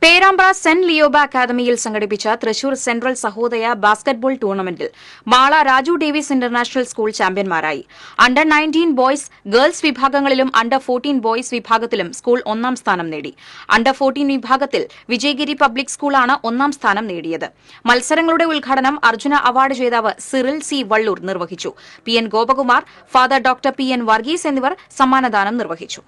Perambra saint ലിയോബ അക്കാദമിയിൽ സംഘടിപ്പിച്ച Thrissur central Sahodaya basketball ടൂർണമെന്റിൽ Mala Raju Davis international school ചാമ്പ്യന്മാരായി. അണ്ടർ 19 ബോയ്സ്, ഗേൾസ് വിഭാഗങ്ങളിലും അണ്ടർ 14 ബോയ്സ് വിഭാഗത്തിലും സ്കൂൾ ഒന്നാം സ്ഥാനം നേടി. അണ്ടർ 14 വിഭാഗത്തിൽ വിജയഗിരി പബ്ലിക് സ്കൂളാണ് ഒന്നാം സ്ഥാനം നേടിയത്. മത്സരങ്ങളുടെ ഉദ്ഘാടനം അർജുന അവാർഡ് ജേതാവ് സിറിൽ സി വള്ളൂർ നിർവഹിച്ചു. P N Gopakumar, father doctor P N Varghese എന്നിവർ സമ്മാനദാനം നിർവഹിച്ചു.